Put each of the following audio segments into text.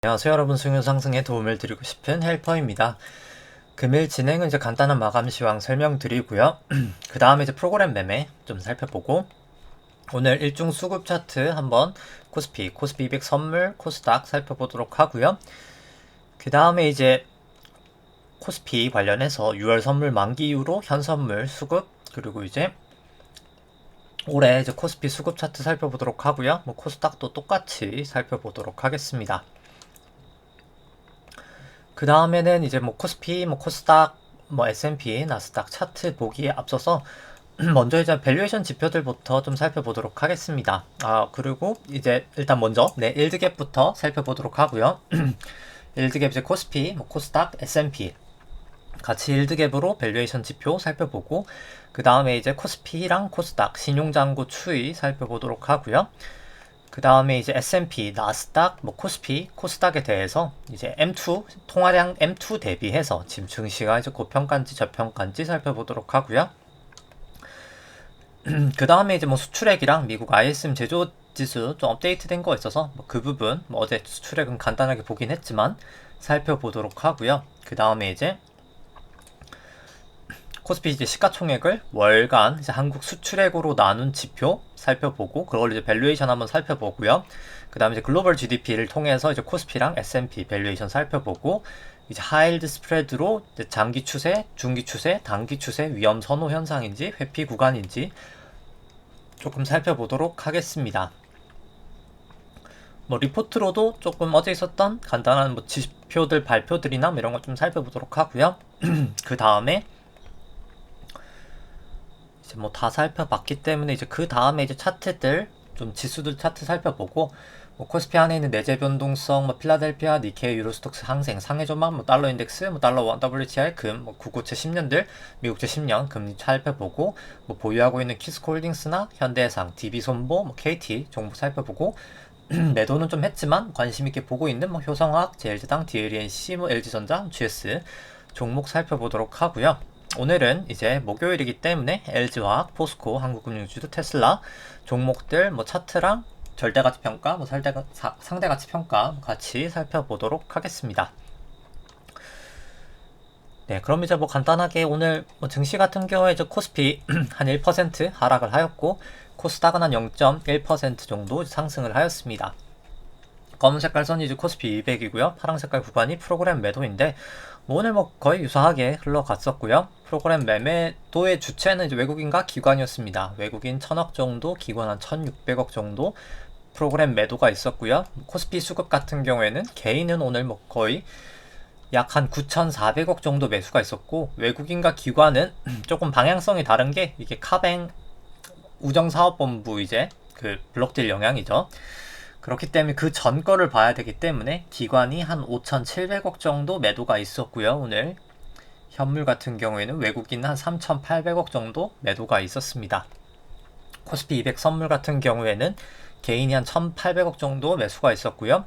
안녕하세요 여러분, 수익률 상승에 도움을 드리고 싶은 헬퍼입니다. 금일 진행은 이제 간단한 마감 시황 설명드리고요. 그 다음에 이제 프로그램 매매 좀 살펴보고, 오늘 일중 수급 차트 한번 코스피 200 선물, 코스닥 살펴보도록 하고요. 그 다음에 이제 코스피 관련해서 6월 선물 만기 이후로 현 선물 수급, 그리고 이제 올해 이제 코스피 수급 차트 살펴보도록 하고요. 코스닥도 똑같이 살펴보도록 하겠습니다. 그 다음에는 이제 코스피, 코스닥, S&P, 나스닥 차트 보기에 앞서서 먼저 이제 밸류에이션 지표들부터 좀 살펴보도록 하겠습니다. 그리고 이제 일단 먼저 일드갭부터 살펴보도록 하고요. 일드갭 이제 코스피, 코스닥, S&P 같이 일드갭으로 밸류에이션 지표 살펴보고, 그 다음에 이제 코스피랑 코스닥 신용잔고 추이 살펴보도록 하고요. 그 다음에 이제 S&P, 나스닥, 코스피, 코스닥에 대해서 이제 M2, 통화량 M2 대비해서 지금 증시가 이제 고평가인지 저평가인지 살펴보도록 하고요. 그 다음에 이제 수출액이랑 미국 ISM 제조 지수 좀 업데이트 된 거 있어서 그 부분 어제 수출액은 간단하게 보긴 했지만 살펴보도록 하고요. 그 다음에 이제 코스피 이제 시가총액을 월간 이제 한국 수출액으로 나눈 지표 살펴보고, 그걸 이제 밸류에이션 한번 살펴보고요. 그 다음에 이제 글로벌 GDP를 통해서 이제 코스피랑 S&P 밸류에이션 살펴보고, 이제 하일드 스프레드로 이제 장기 추세, 중기 추세, 단기 추세 위험 선호 현상인지 회피 구간인지 조금 살펴보도록 하겠습니다. 리포트로도 조금 어제 있었던 간단한 지표들 발표들이나 이런 거 좀 살펴보도록 하고요. 그 다음에 이제 다 살펴봤기 때문에 이제 그 다음에 이제 차트들 좀 지수들 차트 살펴보고, 코스피 안에 있는 내재 변동성, 필라델피아, 니케이, 유로스톡스 항생, 상해 전망, 달러 인덱스, 달러 원, WTI, 금, 국고채 10년들, 미국채 10년 금리 살펴보고, 보유하고 있는 키스콜딩스나 현대해상, DB손보, KT 종목 살펴보고, 매도는 좀 했지만 관심 있게 보고 있는 효성화학, 제일제당, DLNC, LG전자, GS 종목 살펴보도록 하고요. 오늘은 이제 목요일이기 때문에 LG화학, 포스코, 한국금융주도, 테슬라 종목들 차트랑 절대가치평가, 상대가치평가 같이 살펴보도록 하겠습니다. 네, 그럼 이제 간단하게 오늘 증시 같은 경우에 이제 코스피 한 1% 하락을 하였고, 코스닥은 한 0.1% 정도 상승을 하였습니다. 검은 색깔 선이 이제 코스피 200이고요. 파란 색깔 구간이 프로그램 매도인데, 오늘 거의 유사하게 흘러갔었고요. 프로그램 매매도의 주체는 이제 외국인과 기관이었습니다. 외국인 1000억 정도, 기관 한 1600억 정도 프로그램 매도가 있었고요. 코스피 수급 같은 경우에는 개인은 오늘 거의 약 한 9,400억 정도 매수가 있었고, 외국인과 기관은 조금 방향성이 다른 게 이게 카뱅 우정사업본부 이제 그 블록딜 영향이죠. 그렇기 때문에 그 전 거를 봐야 되기 때문에 기관이 한 5,700억 정도 매도가 있었고요. 오늘 현물 같은 경우에는 외국인 한 3,800억 정도 매도가 있었습니다. 코스피 200 선물 같은 경우에는 개인이 한 1,800억 정도 매수가 있었고요.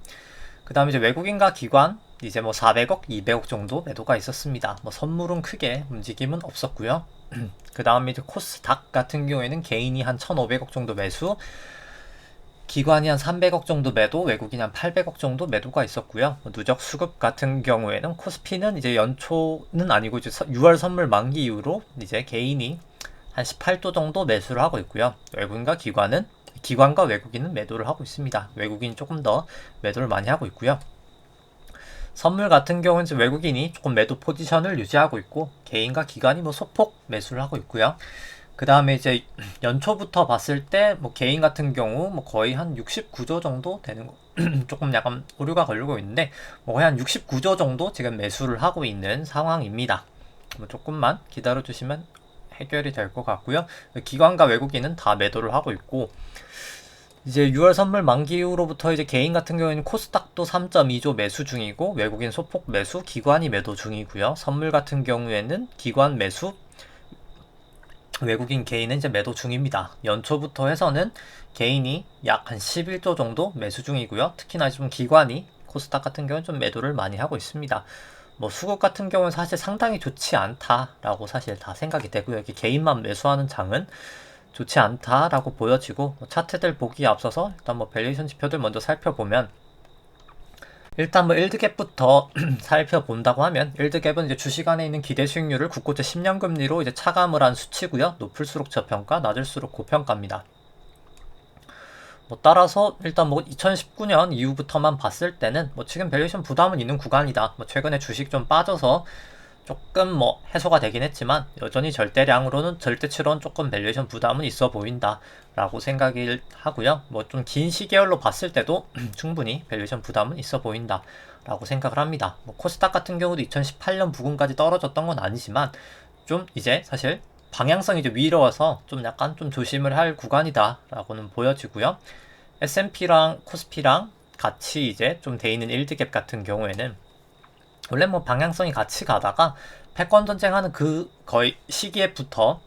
그 다음에 이제 외국인과 기관 이제 400억, 200억 정도 매도가 있었습니다. 선물은 크게 움직임은 없었고요. 그 다음에 이제 코스닥 같은 경우에는 개인이 한 1,500억 정도 매수, 기관이 한 300억 정도 매도, 외국인이 한 800억 정도 매도가 있었고요. 누적 수급 같은 경우에는 코스피는 이제 연초는 아니고 이제 6월 선물 만기 이후로 이제 개인이 한 18조 정도 매수를 하고 있고요. 기관과 외국인은 매도를 하고 있습니다. 외국인이 조금 더 매도를 많이 하고 있고요. 선물 같은 경우는 이제 외국인이 조금 매도 포지션을 유지하고 있고, 개인과 기관이 소폭 매수를 하고 있고요. 그 다음에 이제 연초부터 봤을 때 개인 같은 경우 거의 한 69조 정도 되는 거 조금 약간 오류가 걸리고 있는데 거의 한 69조 정도 지금 매수를 하고 있는 상황입니다. 조금만 기다려 주시면 해결이 될 것 같고요. 기관과 외국인은 다 매도를 하고 있고, 이제 6월 선물 만기 이후로부터 이제 개인 같은 경우에는 코스닥도 3.2조 매수 중이고, 외국인 소폭 매수, 기관이 매도 중이고요. 선물 같은 경우에는 기관 매수, 외국인 개인은 이제 매도 중입니다. 연초부터 해서는 개인이 약 한 11조 정도 매수 중이고요. 특히나 좀 기관이 코스닥 같은 경우는 좀 매도를 많이 하고 있습니다. 수급 같은 경우는 사실 상당히 좋지 않다라고 사실 다 생각이 되고요. 이렇게 개인만 매수하는 장은 좋지 않다라고 보여지고, 차트들 보기에 앞서서 일단 밸류에이션 지표들 먼저 살펴보면, 일단 뭐 일드갭부터 살펴본다고 하면 일드갭은 이제 주식 안에 있는 기대 수익률을 국고채 10년 금리로 이제 차감을 한 수치고요. 높을수록 저평가, 낮을수록 고평가입니다. 뭐 따라서 일단 뭐 2019년 이후부터만 봤을 때는 뭐 지금 밸류에이션 부담은 있는 구간이다. 뭐 최근에 주식 좀 빠져서 조금 뭐 해소가 되긴 했지만 여전히 절대량으로는 절대치로는 조금 밸류에이션 부담은 있어 보인다 라고 생각을 하고요. 뭐 좀 긴 시계열로 봤을 때도 충분히 밸류에이션 부담은 있어 보인다 라고 생각을 합니다. 뭐 코스닥 같은 경우도 2018년 부근까지 떨어졌던 건 아니지만 좀 이제 사실 방향성이 이제 위로 와서 좀 약간 좀 조심을 할 구간이다 라고는 보여지고요. S&P랑 코스피랑 같이 이제 좀 돼 있는 일드갭 같은 경우에는 원래 뭐 방향성이 같이 가다가 패권 전쟁하는 그 거의 시점부터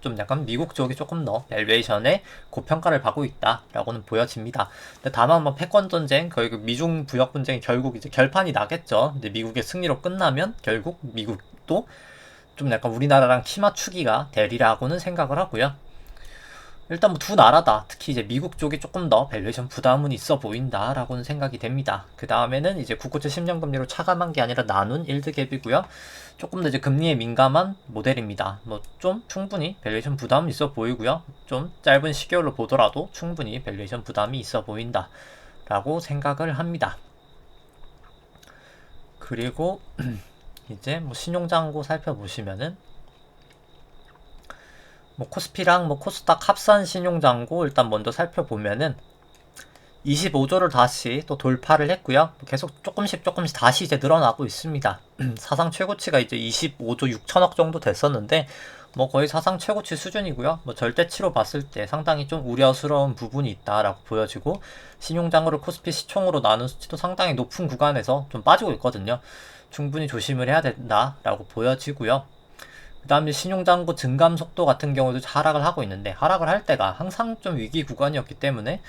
좀 약간 미국 쪽이 조금 더 밸류에이션에 고평가를 받고 있다라고는 보여집니다. 근데 다만 뭐 패권 전쟁 거의 그 미중 부역 분쟁이 결국 이제 결판이 나겠죠. 근데 미국의 승리로 끝나면 결국 미국도 좀 약간 우리나라랑 키 맞추기가 되리라고는 생각을 하고요. 일단 뭐 두 나라다. 특히 이제 미국 쪽이 조금 더 밸류에이션 부담은 있어 보인다라고는 생각이 됩니다. 그 다음에는 이제 국고채 10년 금리로 차감한 게 아니라 나눈 일드갭이고요. 조금 더 이제 금리에 민감한 모델입니다. 뭐 좀 충분히 밸류에이션 부담이 있어 보이고요. 좀 짧은 시계열로 보더라도 충분히 밸류에이션 부담이 있어 보인다라고 생각을 합니다. 그리고 이제 뭐 신용잔고 살펴보시면은 뭐 코스피랑 뭐 코스닥 합산 신용잔고 일단 먼저 살펴보면은 25조를 다시 또 돌파를 했고요. 계속 조금씩 다시 이제 늘어나고 있습니다. 사상 최고치가 이제 25조 6천억 정도 됐었는데 뭐 거의 사상 최고치 수준이고요. 뭐 절대치로 봤을 때 상당히 좀 우려스러운 부분이 있다라고 보여지고 신용장고를 코스피 시총으로 나눈 수치도 상당히 높은 구간에서 좀 빠지고 있거든요. 충분히 조심을 해야 된다라고 보여지고요. 그 다음에 신용잔고 증감 속도 같은 경우도 하락을 하고 있는데 하락을 할 때가 항상 좀 위기 구간이었기 때문에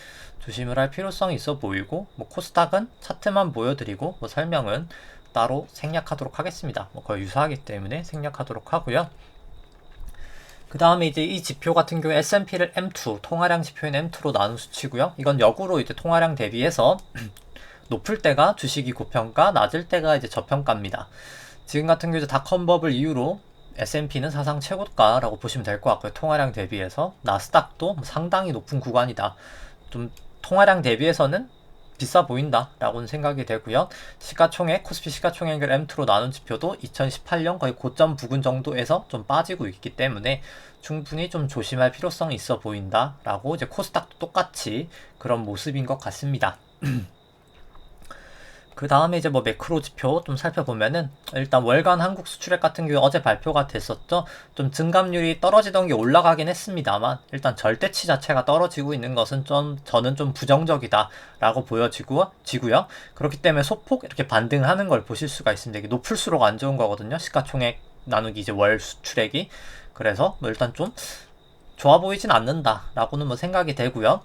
조심을 할 필요성이 있어 보이고 뭐 코스닥은 차트만 보여드리고 뭐 설명은 따로 생략하도록 하겠습니다. 뭐 거의 유사하기 때문에 생략하도록 하고요. 그 다음에 이제 이 지표 같은 경우에 S&P를 M2 통화량 지표인 M2로 나눈 수치고요. 이건 역으로 이제 통화량 대비해서 높을 때가 주식이 고평가, 낮을 때가 이제 저평가입니다. 지금 같은 경우 닷컴 버블 이후로 S&P는 사상 최고가라고 보시면 될 것 같고요. 통화량 대비해서 나스닥도 상당히 높은 구간이다. 좀 통화량 대비해서는 비싸 보인다 라고는 생각이 되고요. 시가총액, 코스피 시가총액을 M2로 나눈 지표도 2018년 거의 고점 부근 정도에서 좀 빠지고 있기 때문에 충분히 좀 조심할 필요성이 있어 보인다 라고 이제 코스닥도 똑같이 그런 모습인 것 같습니다. 그 다음에 이제 뭐 매크로 지표 좀 살펴보면은 일단 월간 한국 수출액 같은 경우 어제 발표가 됐었죠. 좀 증감률이 떨어지던 게 올라가긴 했습니다만 일단 절대치 자체가 떨어지고 있는 것은 좀 저는 좀 부정적이다라고 보여지고요. 그렇기 때문에 소폭 이렇게 반등하는 걸 보실 수가 있습니다. 이게 높을수록 안 좋은 거거든요. 시가총액 나누기 이제 월 수출액이. 그래서 뭐 일단 좀 좋아 보이진 않는다라고는 뭐 생각이 되고요.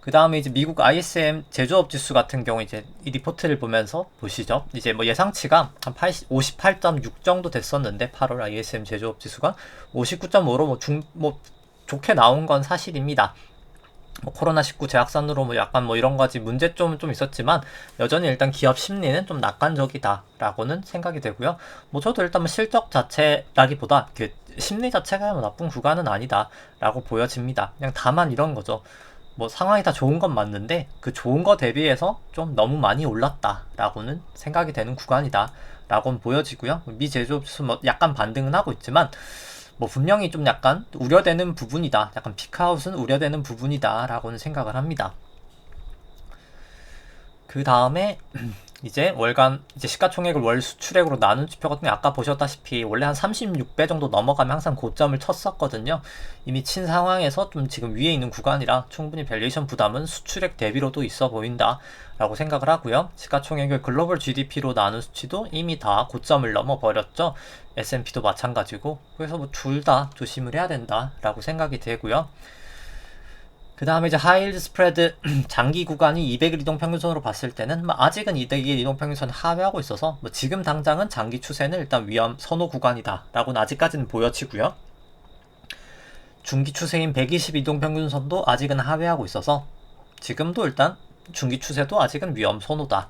그 다음에 이제 미국 ISM 제조업 지수 같은 경우 이제 이 리포트를 보면서 보시죠. 이제 뭐 예상치가 한 58.6 정도 됐었는데 8월 ISM 제조업 지수가 59.5로 뭐 좋게 나온 건 사실입니다. 뭐 코로나19 재확산으로 뭐 약간 뭐 이런 가지 문제점은 좀 있었지만 여전히 일단 기업 심리는 좀 낙관적이다라고는 생각이 되고요. 뭐 저도 일단 뭐 실적 자체라기보다 그 심리 자체가 뭐 나쁜 구간은 아니다라고 보여집니다. 그냥 다만 이런 거죠. 뭐 상황이 다 좋은 건 맞는데 그 좋은 거 대비해서 좀 너무 많이 올랐다라고는 생각이 되는 구간이다 라고는 보여지고요. 미 제조업 지수 뭐 약간 반등은 하고 있지만 뭐 분명히 좀 약간 우려되는 부분이다. 약간 피크아웃은 우려되는 부분이다 라고는 생각을 합니다. 그 다음에 이제 월간 이제 시가총액을 월 수출액으로 나눈 지표 같은 게 아까 보셨다시피 원래 한 36배 정도 넘어가면 항상 고점을 쳤었거든요. 이미 친 상황에서 좀 지금 위에 있는 구간이라 충분히 밸류에이션 부담은 수출액 대비로도 있어 보인다 라고 생각을 하고요. 시가총액을 글로벌 GDP로 나눈 수치도 이미 다 고점을 넘어버렸죠. S&P도 마찬가지고 그래서 뭐 둘 다 조심을 해야 된다 라고 생각이 되고요. 그 다음에 이제 하이힐드 스프레드 장기 구간이 200일 이동평균선으로 봤을 때는 뭐 아직은 200일 이동평균선 하회하고 있어서 뭐 지금 당장은 장기 추세는 일단 위험 선호 구간이다 라고는 아직까지는 보여지고요. 중기 추세인 120 이동평균선도 아직은 하회하고 있어서 지금도 일단 중기 추세도 아직은 위험 선호다.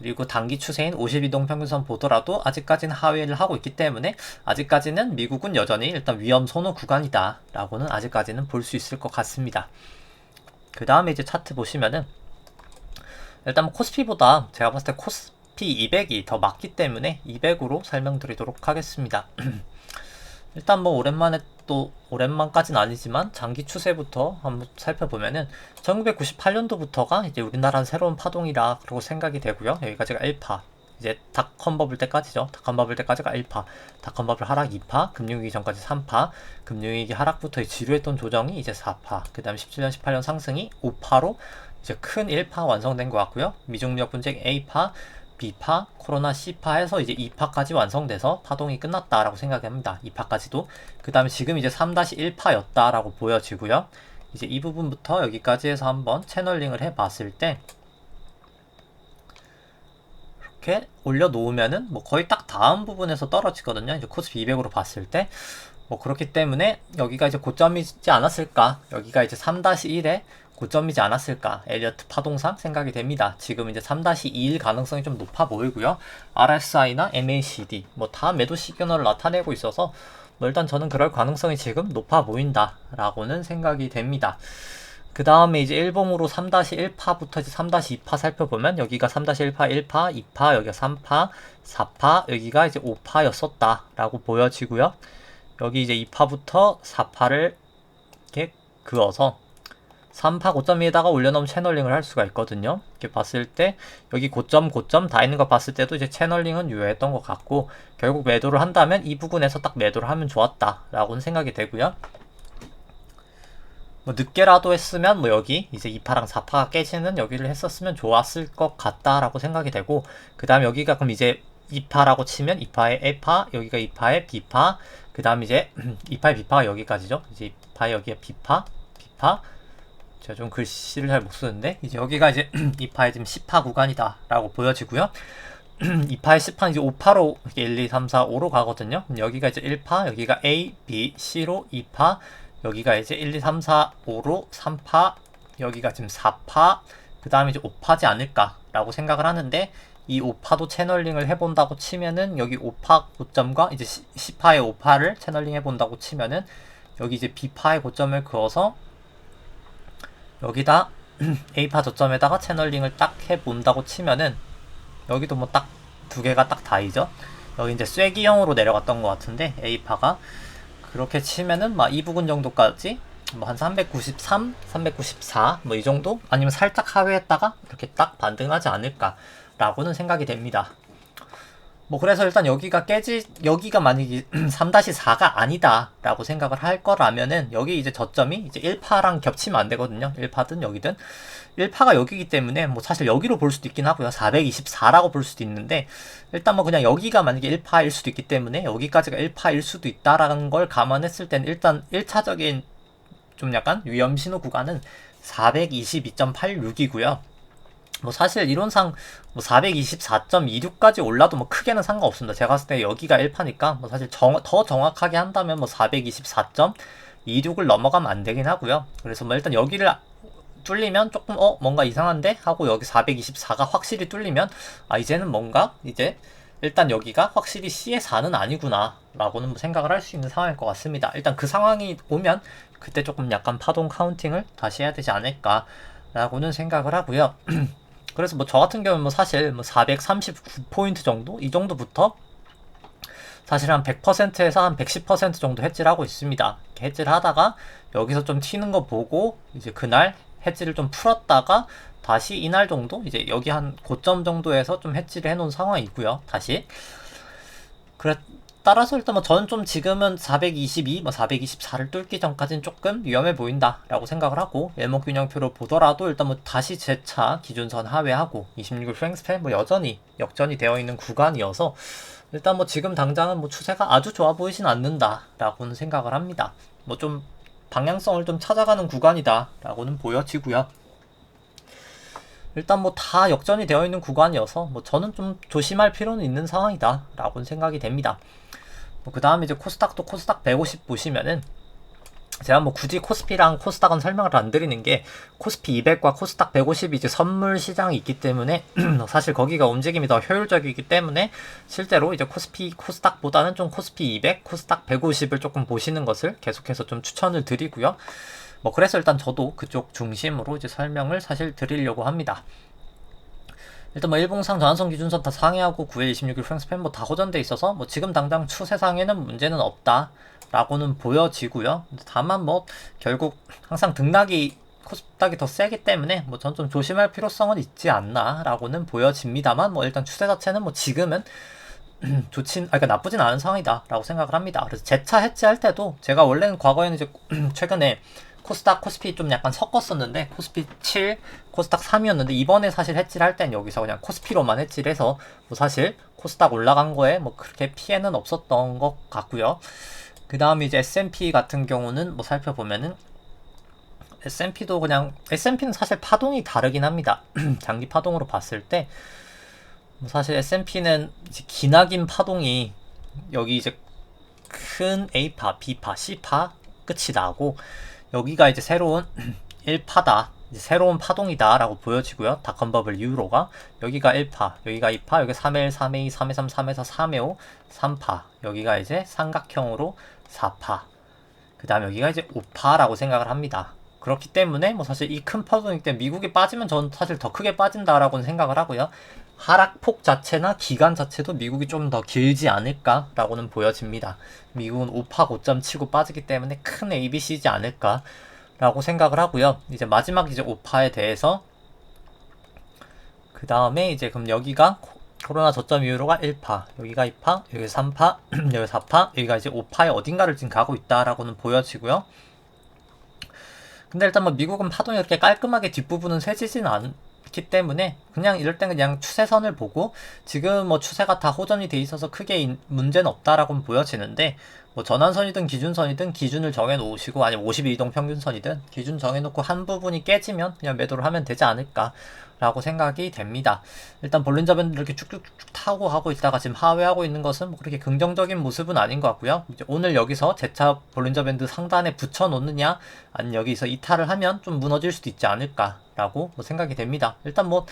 그리고 단기 추세인 52동 평균선 보더라도 아직까지는 하회를 하고 있기 때문에 아직까지는 미국은 여전히 일단 위험 선호 구간이다 라고는 아직까지는 볼 수 있을 것 같습니다. 그 다음에 이제 차트 보시면은 일단 뭐 코스피보다 제가 봤을 때 코스피 200이 더 맞기 때문에 200으로 설명드리도록 하겠습니다. 일단 뭐 오랜만까지는 아니지만 장기 추세부터 한번 살펴보면은 1998년도부터가 이제 우리나라 새로운 파동이라 그러고 생각이 되고요. 여기까지가 1파. 이제 닷컴 버블 때까지죠. 닷컴 버블 때까지가 1파. 닷컴 버블 하락 2파. 금융위기 전까지 3파. 금융위기 하락부터 지루했던 조정이 이제 4파. 그 다음 17년, 18년 상승이 5파로 이제 큰 1파 완성된 것 같고요. 미중무역 분쟁 A파. B파, 코로나 C파 해서 이제 2파까지 완성돼서 파동이 끝났다라고 생각합니다. 2파까지도. 그 다음에 지금 이제 3-1파였다라고 보여지고요. 이제 이 부분부터 여기까지 해서 한번 채널링을 해봤을 때 이렇게 올려놓으면은 뭐 거의 딱 다음 부분에서 떨어지거든요. 이제 코스피 200으로 봤을 때. 뭐 그렇기 때문에 여기가 이제 고점이지 않았을까. 여기가 이제 3-1에 고점이지 않았을까. 엘리어트 파동상 생각이 됩니다. 지금 이제 3-2일 가능성이 좀 높아 보이고요. RSI나 MACD 뭐 다 매도 시그널을 나타내고 있어서 뭐 일단 저는 그럴 가능성이 지금 높아 보인다 라고는 생각이 됩니다. 그 다음에 이제 일봉으로 3-1파부터 이제 3-2파 살펴보면 여기가 3-1파, 1파, 2파, 여기가 3파, 4파, 여기가 이제 5파였었다 라고 보여지고요. 여기 이제 2파부터 4파를 이렇게 그어서 3파 고점 위에다가 올려놓으면 채널링을 할 수가 있거든요. 이렇게 봤을 때 여기 고점 다 있는 거 봤을 때도 이제 채널링은 유효했던 것 같고 결국 매도를 한다면 이 부분에서 딱 매도를 하면 좋았다 라고는 생각이 되고요. 뭐 늦게라도 했으면 뭐 여기 이제 2파랑 4파가 깨지는 여기를 했었으면 좋았을 것 같다라고 생각이 되고 그 다음 여기가 그럼 이제 2파라고 치면 2파의 A파, 여기가 2파의 B파, 그 다음 이제 2파의 B파가 여기까지죠. 이제 2파의 여기가 B파, 제가 좀 글씨를 잘 못 쓰는데 이제 여기가 이제 2파의 지금 10파 구간이다 라고 보여지고요. 2파의 10파는 이제 5파로 1, 2, 3, 4, 5로 가거든요. 여기가 이제 1파, 여기가 A, B, C로 2파, 여기가 이제 1, 2, 3, 4, 5로 3파, 여기가 지금 4파, 그 다음에 이제 5파지 않을까 라고 생각을 하는데 이 5파도 채널링을 해본다고 치면은 여기 5파 고점과 이제 10파의 5파를 채널링 해본다고 치면은 여기 이제 B파의 고점을 그어서 여기다 A파 저점에다가 채널링을 딱 해본다고 치면은 여기도 뭐 딱 두 개가 딱 다이죠. 여기 이제 쐐기형으로 내려갔던 것 같은데 A파가 그렇게 치면은 막 이 부분 정도까지 뭐 한 393, 394 뭐 이 정도 아니면 살짝 하회했다가 이렇게 딱 반등하지 않을까 라고는 생각이 됩니다. 뭐 그래서 일단 여기가 만약에 3-4가 아니다 라고 생각을 할 거라면은 여기 이제 저점이 이제 1파랑 겹치면 안 되거든요. 1파든 여기든 1파가 여기기 때문에 뭐 사실 여기로 볼 수도 있긴 하고요. 424라고 볼 수도 있는데 일단 뭐 그냥 여기가 만약에 1파일 수도 있기 때문에 여기까지가 1파일 수도 있다라는 걸 감안했을 때는 일단 1차적인 좀 약간 위험 신호 구간은 422.86이고요. 뭐 사실 이론상 뭐 424.26까지 올라도 뭐 크게는 상관없습니다. 제가 봤을 때 여기가 1파니까 뭐 사실 더 정확하게 한다면 뭐 424.26을 넘어가면 안 되긴 하고요. 그래서 뭐 일단 여기를 뚫리면 조금 뭔가 이상한데 하고 여기 424가 확실히 뚫리면 이제는 뭔가 이제 일단 여기가 확실히 C의 4는 아니구나 라고는 뭐 생각을 할 수 있는 상황일 것 같습니다. 일단 그 상황이 오면 그때 조금 약간 파동 카운팅을 다시 해야 되지 않을까 라고는 생각을 하고요. 그래서 뭐 저 같은 경우는 뭐 사실 뭐 439포인트 정도? 이 정도부터 사실 한 100%에서 한 110% 정도 해지를 하고 있습니다. 이렇게 해지를 하다가 여기서 좀 튀는 거 보고 이제 그날 해지를 좀 풀었다가 다시 이날 정도 이제 여기 한 고점 정도에서 좀 해지를 해놓은 상황이고요. 다시 따라서 일단 뭐 저는 좀 지금은 422, 뭐 424를 뚫기 전까지는 조금 위험해 보인다 라고 생각을 하고 일목균형표로 보더라도 일단 뭐 다시 재차 기준선 하회하고 26일 프랭스팬 뭐 여전히 역전이 되어 있는 구간이어서 일단 뭐 지금 당장은 뭐 추세가 아주 좋아 보이진 않는다 라고는 생각을 합니다. 뭐 좀 방향성을 좀 찾아가는 구간이다 라고는 보여지고요. 일단 뭐 다 역전이 되어 있는 구간이어서 뭐 저는 좀 조심할 필요는 있는 상황이다 라고는 생각이 됩니다. 그 다음에 이제 코스닥도 코스닥 150 보시면은 제가 뭐 굳이 코스피랑 코스닥은 설명을 안 드리는 게 코스피 200과 코스닥 150이 이제 선물 시장이 있기 때문에 사실 거기가 움직임이 더 효율적이기 때문에 실제로 이제 코스피 코스닥보다는 좀 코스피 200, 코스닥 150을 조금 보시는 것을 계속해서 좀 추천을 드리고요. 뭐 그래서 일단 저도 그쪽 중심으로 이제 설명을 사실 드리려고 합니다. 일단 뭐 일봉상 전환선 기준선 다 상회하고 9일 26일 프랭스팬 뭐 다 호전돼 있어서 뭐 지금 당장 추세상에는 문제는 없다 라고는 보여지고요. 다만 뭐 결국 항상 등락이 코스닥이 더 세기 때문에 뭐 전 좀 조심할 필요성은 있지 않나 라고는 보여집니다만 뭐 일단 추세 자체는 뭐 지금은 그러니까 나쁘진 않은 상황이다 라고 생각을 합니다. 그래서 재차 해지할 때도 제가 원래는 과거에는 이제 최근에 코스닥, 코스피 좀 약간 섞었었는데 코스피 7, 코스닥 3이었는데 이번에 사실 해지를 할 땐 여기서 그냥 코스피로만 해지를 해서 뭐 사실 코스닥 올라간 거에 뭐 그렇게 피해는 없었던 것 같고요. 그 다음에 이제 S&P 같은 경우는 뭐 살펴보면은 S&P도 그냥 S&P는 사실 파동이 다르긴 합니다. 장기 파동으로 봤을 때 뭐 사실 S&P는 이제 기나긴 파동이 여기 이제 큰 A파, B파, C파 끝이 나고 여기가 이제 새로운 1파다. 이제 새로운 파동이다 라고 보여지고요. 닷컴버블 이후로가 여기가 1파, 여기가 2파, 여기 3회1, 3회2, 3회3, 3회4, 3회5, 3파. 여기가 이제 삼각형으로 4파. 그 다음 여기가 이제 5파라고 생각을 합니다. 그렇기 때문에 뭐 사실 이 큰 파동이기 때문에 미국이 빠지면 저는 사실 더 크게 빠진다라고는 생각을 하고요. 하락폭 자체나 기간 자체도 미국이 좀 더 길지 않을까라고는 보여집니다. 미국은 5파 고점 치고 빠지기 때문에 큰 ABC지 않을까라고 생각을 하고요. 이제 마지막 이제 5파에 대해서 그 다음에 이제 그럼 여기가 코로나 저점 이후로가 1파, 여기가 2파, 여기 3파, 여기 4파, 여기가 이제 5파의 어딘가를 지금 가고 있다라고는 보여지고요. 근데 일단 뭐 미국은 파동이 그렇게 깔끔하게 뒷부분은 세지진 않기 때문에 그냥 이럴 땐 그냥 추세선을 보고 지금 뭐 추세가 다 호전이 돼 있어서 크게 문제는 없다라고는 보여지는데 뭐 전환선이든 기준선이든 기준을 정해 놓으시고 아니면 52동 평균선이든 기준 정해 놓고 한 부분이 깨지면 그냥 매도를 하면 되지 않을까 라고 생각이 됩니다. 일단 볼린저 밴드 이렇게 쭉쭉쭉 타고 가고 있다가 지금 하회하고 있는 것은 뭐 그렇게 긍정적인 모습은 아닌 것 같고요. 이제 오늘 여기서 재차 볼린저 밴드 상단에 붙여 놓느냐 아니면 여기서 이탈을 하면 좀 무너질 수도 있지 않을까 라고 뭐 생각이 됩니다. 일단 뭐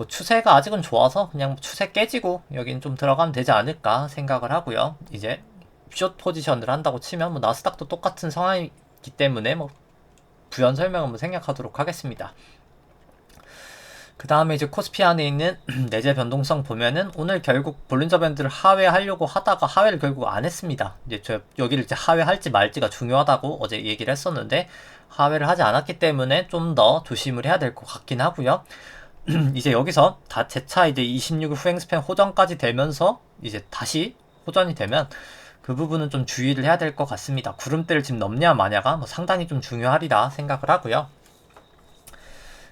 추세가 아직은 좋아서 그냥 추세 깨지고 여긴 좀 들어가면 되지 않을까 생각을 하고요. 이제 숏 포지션을 한다고 치면 뭐 나스닥도 똑같은 상황이기 때문에 뭐 부연 설명은 뭐 생략하도록 하겠습니다. 그 다음에 이제 코스피 안에 있는 내재 변동성 보면은 오늘 결국 볼린저 밴드를 하회하려고 하다가 하회를 결국 안 했습니다. 이제 저 여기를 이제 하회할지 말지가 중요하다고 어제 얘기를 했었는데 하회를 하지 않았기 때문에 좀 더 조심을 해야 될 것 같긴 하고요. 이제 여기서 다 재차 이제 26일 후행 스팬 호전까지 되면서 이제 다시 호전이 되면 그 부분은 좀 주의를 해야 될 것 같습니다. 구름대를 지금 넘냐 마냐가 뭐 상당히 좀 중요하리라 생각을 하고요.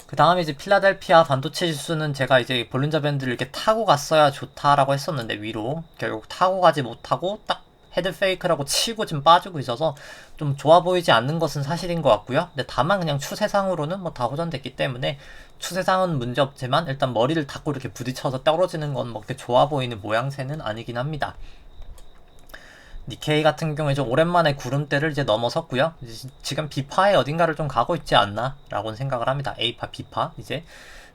그 다음에 이제 필라델피아 반도체 지수는 제가 이제 볼린저 밴드를 이렇게 타고 갔어야 좋다라고 했었는데 위로 결국 타고 가지 못하고 딱 헤드 페이크라고 치고 지금 빠지고 있어서 좀 좋아 보이지 않는 것은 사실인 것 같고요. 근데 다만 그냥 추세상으로는 뭐 다 호전됐기 때문에 추세상은 문제 없지만 일단 머리를 닫고 이렇게 부딪혀서 떨어지는 건 뭐 그렇게 좋아 보이는 모양새는 아니긴 합니다. 니케이 같은 경우에 좀 오랜만에 구름대를 이제 넘어섰고요. 이제 지금 B파의 어딘가를 좀 가고 있지 않나 라고는 생각을 합니다. A파, B파 이제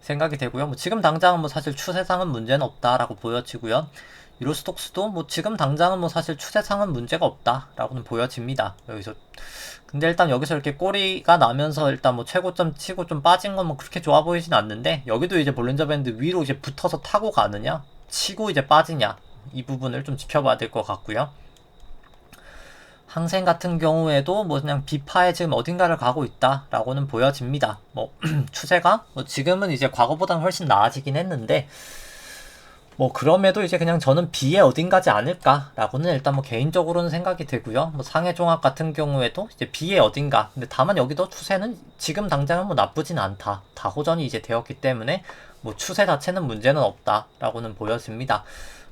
생각이 되고요. 뭐 지금 당장은 뭐 사실 추세상은 문제는 없다라고 보여지고요. 유로스톡스도 뭐 지금 당장은 뭐 사실 추세상은 문제가 없다라고는 보여집니다. 여기서 근데 일단 여기서 이렇게 꼬리가 나면서 일단 뭐 최고점 치고 좀 빠진 건 뭐 그렇게 좋아 보이진 않는데 여기도 이제 볼린저 밴드 위로 이제 붙어서 타고 가느냐 치고 이제 빠지냐 이 부분을 좀 지켜봐야 될 것 같고요. 항생 같은 경우에도 뭐 그냥 비파에 지금 어딘가를 가고 있다라고는 보여집니다. 뭐 추세가 뭐 지금은 이제 과거보다는 훨씬 나아지긴 했는데 뭐 그럼에도 이제 그냥 저는 B에 어딘가지 않을까라고는 일단 뭐 개인적으로는 생각이 들고요. 뭐 상해종합 같은 경우에도 이제 B에 어딘가. 근데 다만 여기도 추세는 지금 당장은 뭐 나쁘진 않다. 다 호전이 이제 되었기 때문에 뭐 추세 자체는 문제는 없다라고는 보여집니다.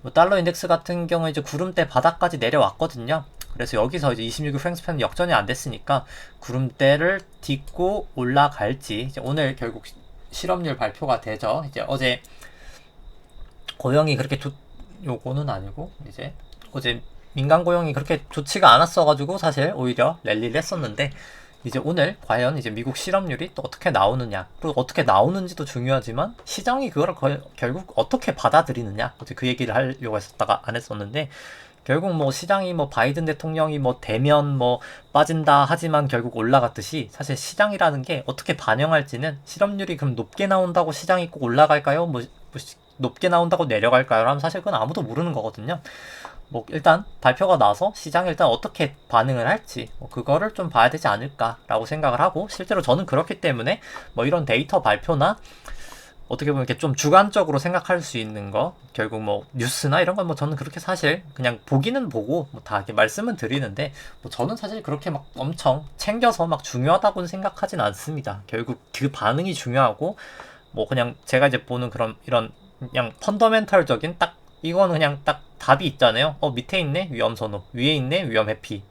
뭐 달러 인덱스 같은 경우에 이제 구름대 바닥까지 내려왔거든요. 그래서 여기서 이제 26일 프랭스팬 역전이 안 됐으니까 구름대를 딛고 올라갈지 이제 오늘 결국 실업률 발표가 되죠. 이제 어제 고용이 그렇게 요거는 아니고 이제 어제 민간 고용이 그렇게 좋지가 않았어가지고 사실 오히려 랠리를 했었는데 이제 오늘 과연 이제 미국 실업률이 또 어떻게 나오느냐, 그리고 어떻게 나오는지도 중요하지만 시장이 그거를 결국 어떻게 받아들이느냐, 어제 그 얘기를 하려고 했었다가 안 했었는데, 결국 뭐 시장이 뭐 바이든 대통령이 뭐 대면 뭐 빠진다 하지만 결국 올라갔듯이, 사실 시장이라는 게 어떻게 반영할지는, 실업률이 그럼 높게 나온다고 시장이 꼭 올라갈까요? 뭐 높게 나온다고 내려갈까요? 라면 사실 그건 아무도 모르는 거거든요. 뭐 일단 발표가 나서 시장이 일단 어떻게 반응을 할지 뭐 그거를 좀 봐야 되지 않을까라고 생각을 하고, 실제로 저는 그렇기 때문에 뭐 이런 데이터 발표나 어떻게 보면 이렇게 좀 주관적으로 생각할 수 있는 거, 결국 뭐 뉴스나 이런 건 뭐 저는 그렇게 사실 그냥 보기는 보고 뭐 다 이렇게 말씀은 드리는데, 뭐 저는 사실 그렇게 막 엄청 챙겨서 막 중요하다고는 생각하진 않습니다. 결국 그 반응이 중요하고, 뭐 그냥 제가 이제 보는 그런 이런 그냥 펀더멘털적인 딱 이거는 그냥 딱 답이 있잖아요. 밑에 있네 위험 선호, 위에 있네 위험 회피,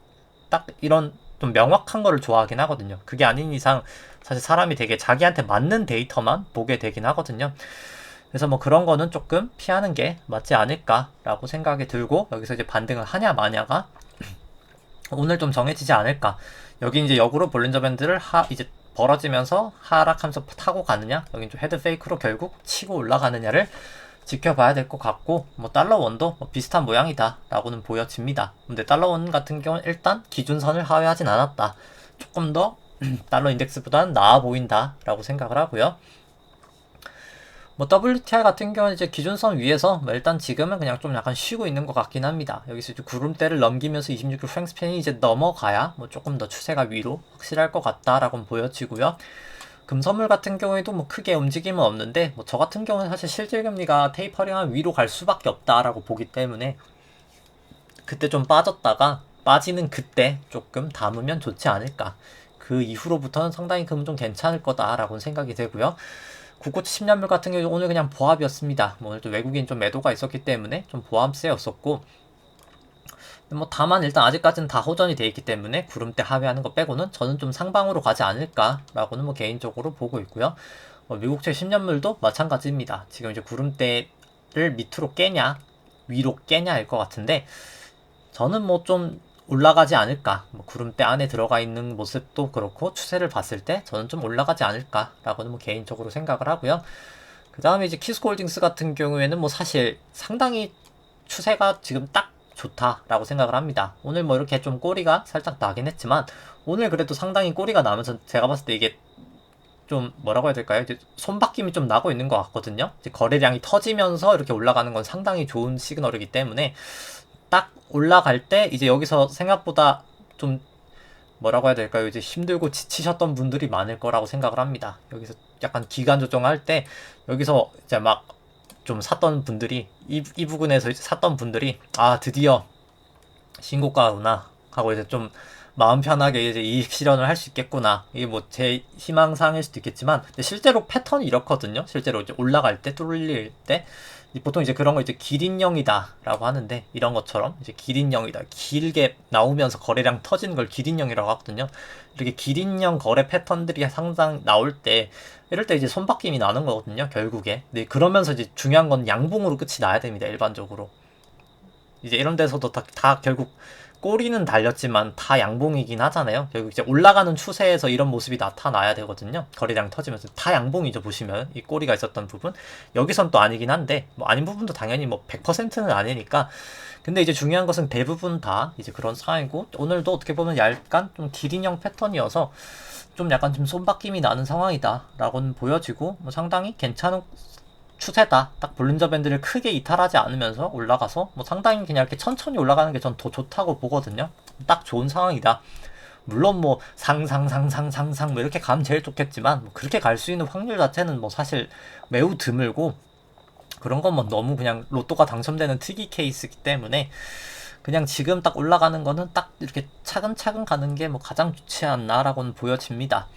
딱 이런 좀 명확한 거를 좋아하긴 하거든요. 그게 아닌 이상 사실 사람이 되게 자기한테 맞는 데이터만 보게 되긴 하거든요. 그래서 뭐 그런 거는 조금 피하는 게 맞지 않을까라고 생각이 들고, 여기서 이제 반등을 하냐 마냐가 오늘 좀 정해지지 않을까. 여기 이제 역으로 볼린저 밴드를 이제 벌어지면서 하락하면서 타고 가느냐, 여긴 좀 헤드 페이크로 결국 치고 올라가느냐를 지켜봐야 될 것 같고, 뭐 달러 원도 뭐 비슷한 모양이다 라고는 보여집니다. 근데 달러 원 같은 경우는 일단 기준선을 하회하진 않았다. 조금 더 달러 인덱스보다는 나아 보인다 라고 생각을 하고요. 뭐 WTI 같은 경우는 이제 기준선 위에서 뭐 일단 지금은 그냥 좀 약간 쉬고 있는 것 같긴 합니다. 여기서 이제 구름대를 넘기면서 26일 프랭스팬이 이제 넘어가야 뭐 조금 더 추세가 위로 확실할 것 같다라고 보여지고요. 금선물 같은 경우에도 뭐 크게 움직임은 없는데, 뭐 저 같은 경우는 사실 실질금리가 테이퍼링한 위로 갈 수밖에 없다라고 보기 때문에 그때 좀 빠졌다가 빠지는 그때 조금 담으면 좋지 않을까. 그 이후로부터는 상당히 금은 좀 괜찮을 거다라고 생각이 되고요. 국고치 10년물 같은 경우 오늘 그냥 보합이었습니다. 뭐 오늘 또 외국인 좀 매도가 있었기 때문에 좀 보합세였었고, 뭐 다만 일단 아직까지는 다 호전이 돼 있기 때문에 구름대 하회하는 거 빼고는 저는 좀 상방으로 가지 않을까라고는 뭐 개인적으로 보고 있고요. 미국채 10년물도 마찬가지입니다. 지금 이제 구름대를 밑으로 깨냐 위로 깨냐일 것 같은데, 저는 뭐 좀 올라가지 않을까, 뭐 구름대 안에 들어가 있는 모습도 그렇고 추세를 봤을 때 저는 좀 올라가지 않을까라고는 뭐 개인적으로 생각을 하고요. 그 다음에 이제 키스홀딩스 같은 경우에는 뭐 사실 상당히 추세가 지금 딱 좋다라고 생각을 합니다. 오늘 뭐 이렇게 좀 꼬리가 살짝 나긴 했지만, 오늘 그래도 상당히 꼬리가 나면서 제가 봤을 때 이게 좀 뭐라고 해야 될까요? 이제 손바뀜이 좀 나고 있는 것 같거든요. 이제 거래량이 터지면서 이렇게 올라가는 건 상당히 좋은 시그널이기 때문에, 딱 올라갈 때 이제 여기서 생각보다 좀 뭐라고 해야 될까요? 이제 힘들고 지치셨던 분들이 많을 거라고 생각을 합니다. 여기서 약간 기간 조정할 때 여기서 이제 막 좀 샀던 분들이 이 부분에서 샀던 분들이 드디어 신고가구나 하고 이제 좀 마음 편하게 이제 이익 실현을 할 수 있겠구나, 이게 뭐 제 희망사항일 수도 있겠지만, 근데 실제로 패턴이 이렇거든요. 실제로 이제 올라갈 때 뚫릴 때 보통 이제 그런 거 이제 기린형이다 라고 하는데, 이런 것처럼 이제 기린형이다, 길게 나오면서 거래량 터지는 걸 기린형이라고 하거든요. 이렇게 기린형 거래 패턴들이 항상 나올 때, 이럴 때 이제 손바뀜이 나는 거거든요, 결국에. 근데 그러면서 이제 중요한 건 양봉으로 끝이 나야 됩니다, 일반적으로. 이제 이런 데서도 다 결국 꼬리는 달렸지만 다 양봉이긴 하잖아요. 결국 이제 올라가는 추세에서 이런 모습이 나타나야 되거든요. 거래량 터지면서 다 양봉이죠. 보시면 이 꼬리가 있었던 부분, 여기선 또 아니긴 한데, 뭐 아닌 부분도 당연히 뭐 100%는 아니니까. 근데 이제 중요한 것은 대부분 다 이제 그런 상황이고, 오늘도 어떻게 보면 약간 좀 기린형 패턴이어서 좀 약간 좀 손바뀜이 나는 상황이다 라고는 보여지고, 뭐 상당히 괜찮은 추세다. 딱 볼린저 밴드를 크게 이탈하지 않으면서 올라가서 뭐 상당히 그냥 이렇게 천천히 올라가는 게 전 더 좋다고 보거든요. 딱 좋은 상황이다. 물론 뭐 상상 뭐 이렇게 가면 제일 좋겠지만, 뭐 그렇게 갈 수 있는 확률 자체는 뭐 사실 매우 드물고, 그런 건 뭐 너무 그냥 로또가 당첨되는 특이 케이스이기 때문에, 그냥 지금 딱 올라가는 거는 딱 이렇게 차근차근 가는 게 뭐 가장 좋지 않나라고는 보여집니다.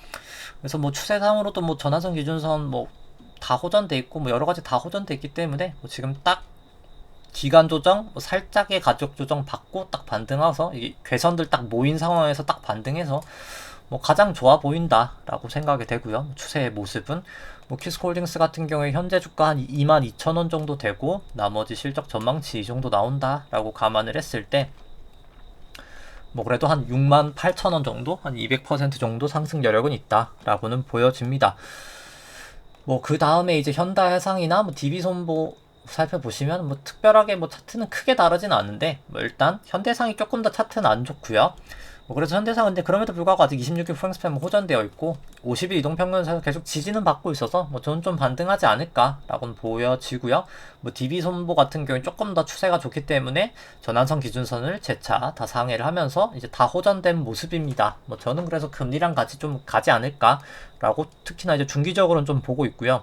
그래서 뭐 추세상으로도 뭐 전화선 기준선 뭐 다 호전돼 있고, 뭐 여러 가지 다 호전돼 있기 때문에, 뭐 지금 딱 기간 조정, 뭐 살짝의 가격 조정 받고 딱 반등해서, 이게 괴선들 딱 모인 상황에서 딱 반등해서 뭐 가장 좋아 보인다라고 생각이 되고요. 추세의 모습은 뭐 키스홀딩스 같은 경우에 현재 주가 한 22,000원 정도 되고, 나머지 실적 전망치 이 정도 나온다라고 감안을 했을 때, 뭐 그래도 한 68,000원 정도, 한 200% 정도 상승 여력은 있다라고는 보여집니다. 뭐 그 다음에 이제 현다해상이나 뭐 DB손보 살펴보시면 뭐 특별하게 뭐 차트는 크게 다르진 않은데, 뭐 일단 현대상이 조금 더 차트는 안 좋고요. 뭐 그래서 현대상은 근데 그럼에도 불구하고 아직 26일 프랭스팬 호전되어 있고 50일 이동평균선에서 계속 지지는 받고 있어서 뭐 저는 좀 반등하지 않을까라고는 보여지고요. 뭐 DB손보 같은 경우에 조금 더 추세가 좋기 때문에 전환선 기준선을 재차 다 상회를 하면서 이제 다 호전된 모습입니다. 뭐 저는 그래서 금리랑 같이 좀 가지 않을까라고 특히나 이제 중기적으로는 좀 보고 있고요.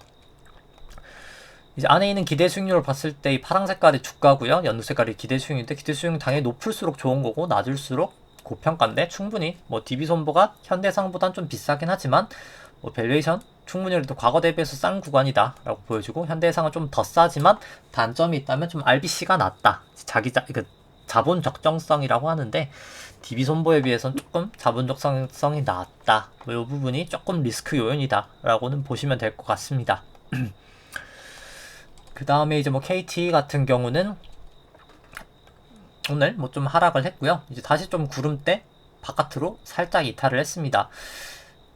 이제 안에 있는 기대 수익률을 봤을 때 이 파란 색깔이 주가고요. 연두 색깔이 기대 수익인데, 기대 수익은 당연히 높을수록 좋은 거고 낮을수록 고평가인데, 충분히 뭐 DB손보가 현대상보단 좀 비싸긴 하지만 뭐 밸류에이션 충분히 그래도 과거 대비해서 싼 구간이다 라고 보여주고, 현대해상은 좀 더 싸지만 단점이 있다면 좀 RBC가 낮다, 자본 적정성이라고 하는데 DB손보에 비해서는 조금 자본 적정성이 낮다, 뭐 이 부분이 조금 리스크 요인이다 라고는 보시면 될 것 같습니다. 그 다음에 이제 뭐 KT 같은 경우는 오늘 뭐 좀 하락을 했고요. 이제 다시 좀 구름대 바깥으로 살짝 이탈을 했습니다.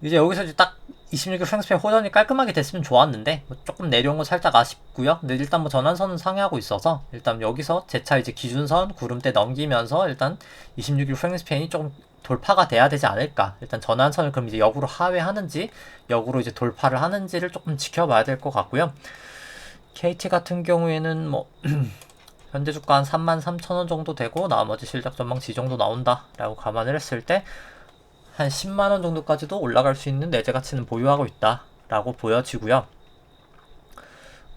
이제 여기서 이제 딱 26일 프랭스팬 호전이 깔끔하게 됐으면 좋았는데 뭐 조금 내려온 건 살짝 아쉽고요. 근데 일단 뭐 전환선은 상회하고 있어서 일단 여기서 재차 이제 기준선 구름대 넘기면서 일단 26일 프랭스팬이 조금 돌파가 돼야 되지 않을까. 일단 전환선을 그럼 이제 역으로 하회하는지 역으로 이제 돌파를 하는지를 조금 지켜봐야 될 것 같고요. KT 같은 경우에는 뭐 현재 주가 한 33,000원 정도 되고 나머지 실적 전망치 정도 나온다 라고 감안을 했을 때 한 10만원 정도까지도 올라갈 수 있는 내재 가치는 보유하고 있다 라고 보여지고요.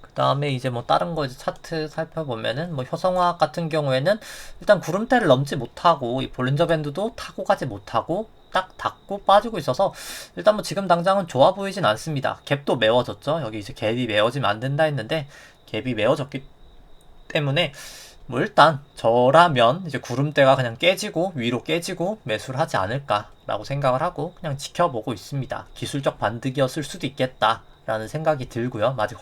그 다음에 이제 뭐 다른 거 이제 차트 살펴보면은 뭐 효성화학 같은 경우에는 일단 구름대를 넘지 못하고 이 볼린저 밴드도 타고 가지 못하고 딱 닫고 빠지고 있어서 일단 뭐 지금 당장은 좋아 보이진 않습니다. 갭도 메워졌죠. 여기 이제 갭이 메워지면 안 된다 했는데 갭이 메워졌기 때문에 뭐 일단 저라면 이제 구름대가 그냥 깨지고 위로 깨지고 매수를 하지 않을까라고 생각을 하고 그냥 지켜보고 있습니다. 기술적 반등이었을 수도 있겠다라는 생각이 들고요. 아직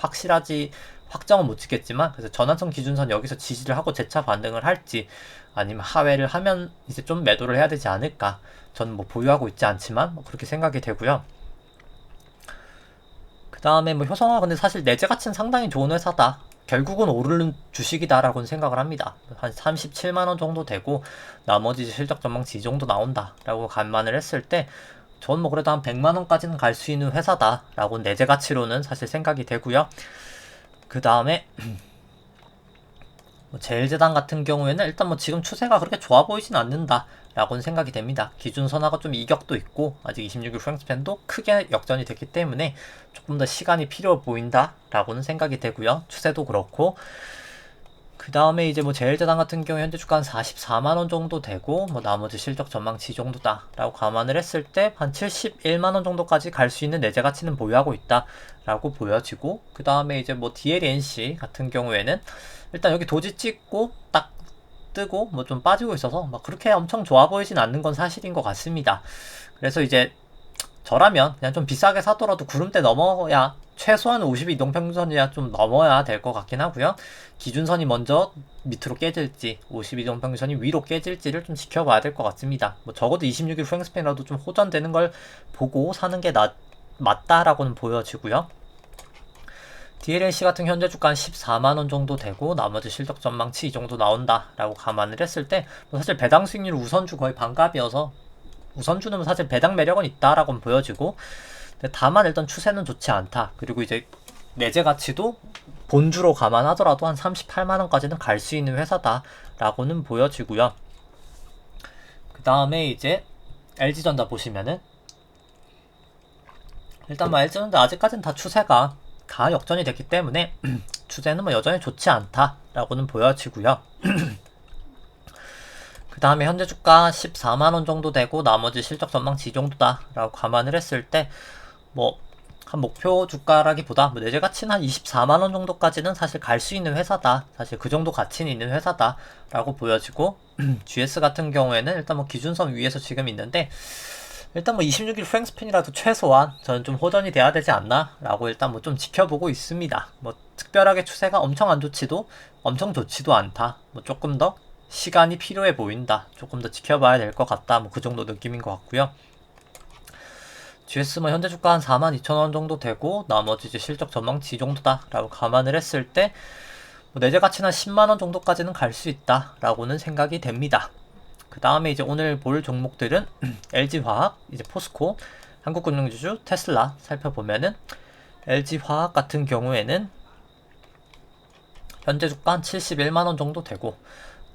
확정은 못 짓겠지만, 그래서 전환선 기준선 여기서 지지를 하고 재차 반등을 할지 아니면 하회를 하면 이제 좀 매도를 해야 되지 않을까. 저는 뭐 보유하고 있지 않지만 뭐 그렇게 생각이 되고요. 그 다음에 뭐 효성화 근데 사실 내재 가치는 상당히 좋은 회사다. 결국은 오르는 주식이다라고는 생각을 합니다. 한 37만원 정도 되고 나머지 실적 전망치 이 정도 나온다라고 감안을 했을 때 전 뭐 그래도 한 100만원까지는 갈 수 있는 회사다라고 내재 가치로는 사실 생각이 되고요. 그 다음에 뭐 제일제당 같은 경우에는 일단 뭐 지금 추세가 그렇게 좋아 보이진 않는다 라고는 생각이 됩니다. 기준선하고 좀 이격도 있고 아직 26일 프랭스팬도 크게 역전이 됐기 때문에 조금 더 시간이 필요 보인다 라고는 생각이 되고요. 추세도 그렇고, 그 다음에 이제 뭐 제일제당 같은 경우 현재 주가 한 44만원 정도 되고 뭐 나머지 실적 전망치 정도다 라고 감안을 했을 때 한 71만원 정도까지 갈 수 있는 내재 가치는 보유하고 있다 라고 보여지고, 그 다음에 이제 뭐 DLNC 같은 경우에는 일단 여기 도지 찍고 딱 뜨고 뭐 좀 빠지고 있어서 막 그렇게 엄청 좋아 보이진 않는 건 사실인 것 같습니다. 그래서 이제 저라면 그냥 좀 비싸게 사더라도 구름대 넘어야 최소한 50 이동평균선이야 좀 넘어야 될 것 같긴 하고요. 기준선이 먼저 밑으로 깨질지 50 이동평균선이 위로 깨질지를 좀 지켜봐야 될 것 같습니다. 뭐 적어도 26일 프랭스팬이라도 좀 호전되는 걸 보고 사는 게 맞다라고는 보여지고요. DLNC 같은 현재 주가 한 14만원 정도 되고 나머지 실적 전망치 이 정도 나온다 라고 감안을 했을 때 뭐 사실 배당 수익률 우선주 거의 반값이어서 우선주는 사실 배당 매력은 있다라고 보여지고, 근데 다만 일단 추세는 좋지 않다. 그리고 이제 내재 가치도 본주로 감안하더라도 한 38만원까지는 갈 수 있는 회사다 라고는 보여지고요. 그 다음에 이제 LG전자 보시면은 일단 뭐 LG전자 아직까지는 다 추세가 다 역전이 됐기 때문에 추세는 뭐 여전히 좋지 않다라고는 보여지고요. 그 다음에 현재 주가 14만원 정도 되고 나머지 실적 전망치 이 정도다 라고 감안을 했을 때 뭐 한 목표 주가라기보다 뭐 내재 가치는 한 24만원 정도까지는 사실 갈 수 있는 회사다, 사실 그 정도 가치는 있는 회사다 라고 보여지고, GS 같은 경우에는 일단 뭐 기준선 위에서 지금 있는데 일단 뭐 26일 프랭스팬이라도 최소한 저는 좀 호전이 돼야 되지 않나 라고 일단 뭐 좀 지켜보고 있습니다. 뭐 특별하게 추세가 엄청 안 좋지도 엄청 좋지도 않다, 뭐 조금 더 시간이 필요해 보인다. 조금 더 지켜봐야 될 것 같다. 뭐 그 정도 느낌인 것 같고요. GS 뭐 현재 주가 한 42,000원 정도 되고 나머지 이제 실적 전망치 이 정도다 라고 감안을 했을 때 뭐 내재 가치는 한 10만원 정도까지는 갈 수 있다 라고는 생각이 됩니다. 그 다음에 이제 오늘 볼 종목들은 LG화학, 이제 포스코, 한국금융지주, 테슬라 살펴보면은 LG화학 같은 경우에는 현재 주가 한 71만원 정도 되고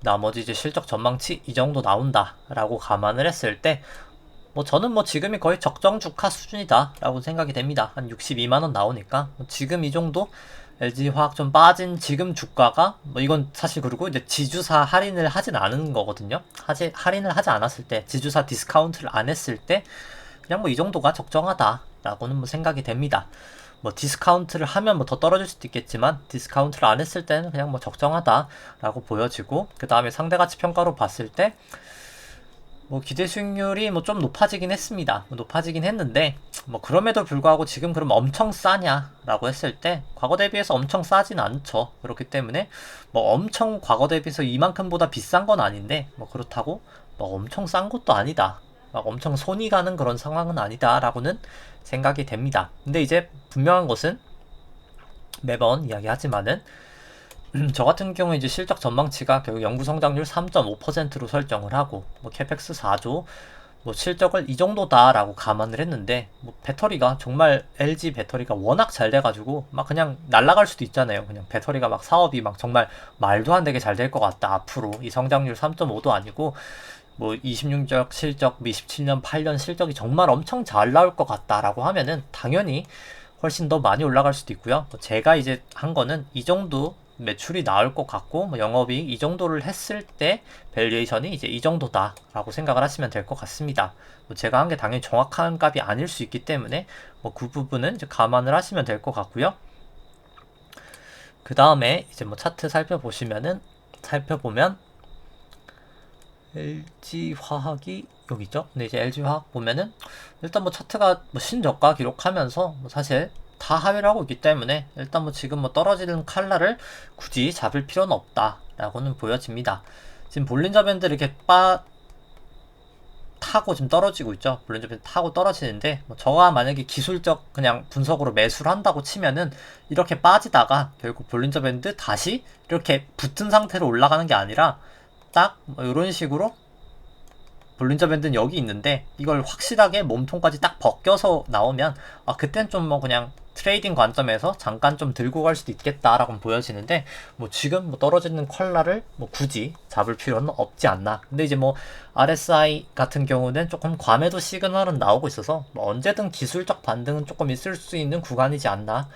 나머지 이제 실적 전망치 이 정도 나온다 라고 감안을 했을 때 뭐 저는 뭐 지금이 거의 적정 주가 수준이다 라고 생각이 됩니다. 한 62만원 나오니까 지금 이 정도 LG화학 좀 빠진 지금 주가가 뭐 이건 사실 그리고 이제 지주사 할인을 하진 않은 거거든요. 할인을 하지 않았을 때 지주사 디스카운트를 안 했을 때 그냥 뭐 이 정도가 적정하다 라고는 뭐 생각이 됩니다. 뭐 디스카운트를 하면 뭐 더 떨어질 수도 있겠지만 디스카운트를 안 했을 때는 그냥 뭐 적정하다 라고 보여지고 그 다음에 상대가치 평가로 봤을 때 뭐 기대 수익률이 뭐 좀 높아지긴 했습니다. 뭐 높아지긴 했는데 뭐 그럼에도 불구하고 지금 그럼 엄청 싸냐 라고 했을 때 과거 대비해서 엄청 싸진 않죠. 그렇기 때문에 뭐 엄청 과거 대비해서 이만큼보다 비싼 건 아닌데 뭐 그렇다고 뭐 엄청 싼 것도 아니다. 막 엄청 손이 가는 그런 상황은 아니다 라고는 생각이 됩니다. 근데 이제 분명한 것은 매번 이야기하지만은 저 같은 경우에 이제 실적 전망치가 결국 연구 성장률 3.5%로 설정을 하고 뭐 캐펙스 4조 뭐 실적을 이 정도다라고 감안을 했는데 뭐 배터리가 정말 LG 배터리가 워낙 잘 돼가지고 막 그냥 날아갈 수도 있잖아요. 그냥 배터리가 막 사업이 막 정말 말도 안 되게 잘 될 것 같다. 앞으로 이 성장률 3.5도 아니고 뭐 26년 실적, 27년, 8년 실적이 정말 엄청 잘 나올 것 같다라고 하면은 당연히 훨씬 더 많이 올라갈 수도 있고요. 제가 이제 한 거는 이 정도 매출이 나올 것 같고 뭐 영업이익 이 정도를 했을 때 밸류에이션이 이제 이 정도다 라고 생각을 하시면 될 것 같습니다. 뭐 제가 한 게 당연히 정확한 값이 아닐 수 있기 때문에 뭐 그 부분은 이제 감안을 하시면 될 것 같고요. 그 다음에 이제 뭐 차트 살펴보면 LG화학이 여기 있죠. 근데 이제 LG화학 보면은 일단 뭐 차트가 뭐 신저가 기록하면서 뭐 사실 다 하회를 하고 있기 때문에 일단 뭐 지금 뭐 떨어지는 칼날을 굳이 잡을 필요는 없다 라고는 보여집니다. 지금 볼린저 밴드 이렇게 타고 지금 떨어지고 있죠. 볼린저 밴드 타고 떨어지는데 뭐 저가 만약에 기술적 그냥 분석으로 매수를 한다고 치면은 이렇게 빠지다가 결국 볼린저 밴드 다시 이렇게 붙은 상태로 올라가는 게 아니라 딱 뭐 이런 식으로 볼린저 밴드는 여기 있는데 이걸 확실하게 몸통까지 딱 벗겨서 나오면 그땐 좀 뭐 그냥 트레이딩 관점에서 잠깐 좀 들고 갈 수도 있겠다라고 보여지는데 뭐 지금 뭐 떨어지는 컬러를 뭐 굳이 잡을 필요는 없지 않나. 근데 이제 뭐 RSI 같은 경우는 조금 과매도 시그널은 나오고 있어서 뭐 언제든 기술적 반등은 조금 있을 수 있는 구간이지 않나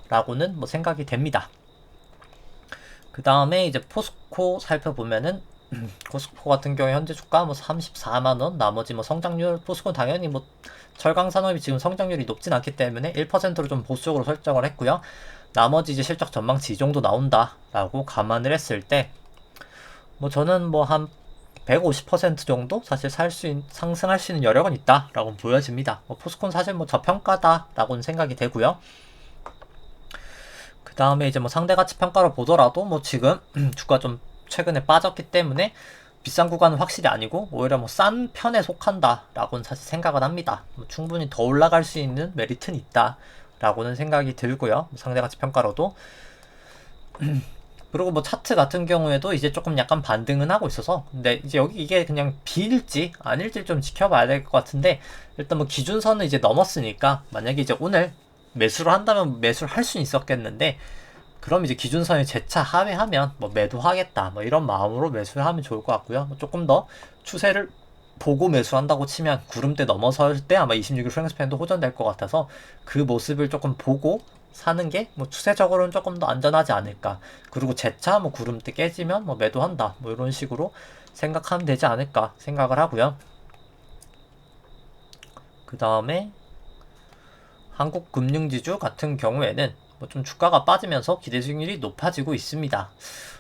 라고는 뭐 생각이 됩니다. 그 다음에 이제 포스코 살펴보면은 포스코 같은 경우에 현재 주가 뭐 34만원, 나머지 뭐 성장률, 포스코는 당연히 뭐 철강 산업이 지금 성장률이 높진 않기 때문에 1%로 좀 보수적으로 설정을 했고요. 나머지 이제 실적 전망치 이 정도 나온다라고 감안을 했을 때 뭐 저는 뭐 한 150% 정도 사실 상승할 수 있는 여력은 있다라고 보여집니다. 뭐 포스코는 사실 뭐 저평가다라고는 생각이 되고요. 그 다음에 이제 뭐 상대 가치 평가로 보더라도 뭐 지금 주가 좀 최근에 빠졌기 때문에 비싼 구간은 확실히 아니고 오히려 뭐 싼 편에 속한다 라고는 사실 생각을 합니다. 뭐 충분히 더 올라갈 수 있는 메리트는 있다 라고는 생각이 들고요. 상대가치 평가로도 그리고 뭐 차트 같은 경우에도 이제 조금 약간 반등은 하고 있어서 근데 이제 여기 이게 그냥 B일지 아닐지 좀 지켜봐야 될 것 같은데 일단 뭐 기준선은 이제 넘었으니까 만약에 이제 오늘 매수를 한다면 매수를 할 수는 있었겠는데 그럼 이제 기준선에 재차 하회하면 뭐 매도하겠다 뭐 이런 마음으로 매수를 하면 좋을 것 같고요. 뭐 조금 더 추세를 보고 매수한다고 치면 구름대 넘어설 때 아마 26일 프랭스팬도 호전될 것 같아서 그 모습을 조금 보고 사는 게 뭐 추세적으로는 조금 더 안전하지 않을까. 그리고 재차 뭐 구름대 깨지면 뭐 매도한다 뭐 이런 식으로 생각하면 되지 않을까 생각을 하고요. 그 다음에 한국금융지주 같은 경우에는 뭐 좀 주가가 빠지면서 기대 수익률이 높아지고 있습니다.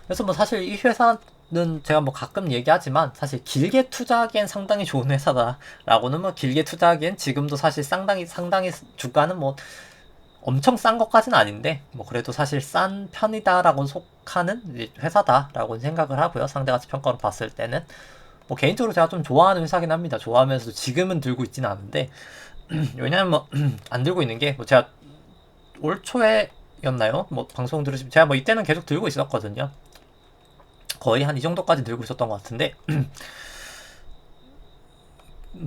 그래서 뭐 사실 이 회사는 제가 뭐 가끔 얘기하지만 사실 길게 투자하기엔 상당히 좋은 회사다라고는 뭐 길게 투자하기엔 지금도 사실 상당히 주가는 뭐 엄청 싼 것까지는 아닌데 뭐 그래도 사실 싼 편이다라고 속하는 이제 회사다라고 생각을 하고요. 상대가치 평가로 봤을 때는 뭐 개인적으로 제가 좀 좋아하는 회사긴 합니다. 좋아하면서도 지금은 들고 있지는 않은데 왜냐면 뭐 안 들고 있는 게 뭐 제가 올 초에였나요? 뭐 방송 들으시면 제가 뭐 이때는 계속 들고 있었거든요. 거의 한 이 정도까지 들고 있었던 것 같은데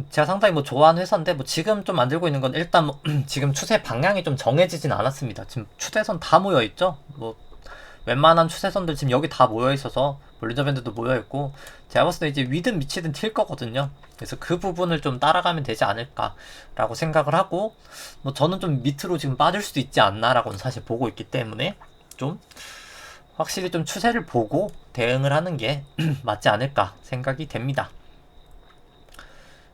제가 상당히 뭐 좋아하는 회사인데 뭐 지금 좀 만들고 있는 건 일단 뭐 지금 추세 방향이 좀 정해지진 않았습니다. 지금 추세선 다 모여 있죠. 뭐 웬만한 추세선들 지금 여기 다 모여 있어서 볼린저 밴드도 모여 있고 제가 봤을 때 이제 위든 밑이든 튈 거거든요. 그래서 그 부분을 좀 따라가면 되지 않을까라고 생각을 하고 뭐 저는 좀 밑으로 지금 빠질 수도 있지 않나라고는 사실 보고 있기 때문에 좀 확실히 좀 추세를 보고 대응을 하는 게 맞지 않을까 생각이 됩니다.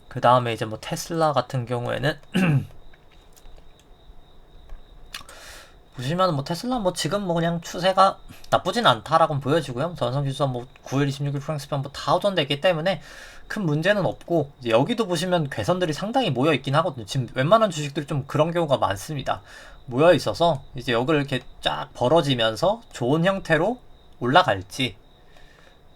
그 다음에 이제 뭐 테슬라 같은 경우에는 보시면 뭐 테슬라 뭐 지금 뭐 그냥 추세가 나쁘진 않다라고 보여지고요. 전성기주가 뭐 9일 26일 프랑스편 뭐다 호전되기 때문에 큰 문제는 없고 이제 여기도 보시면 괴선들이 상당히 모여 있긴 하거든요. 지금 웬만한 주식들이 좀 그런 경우가 많습니다. 모여 있어서 이제 여기를 이렇게 쫙 벌어지면서 좋은 형태로 올라갈지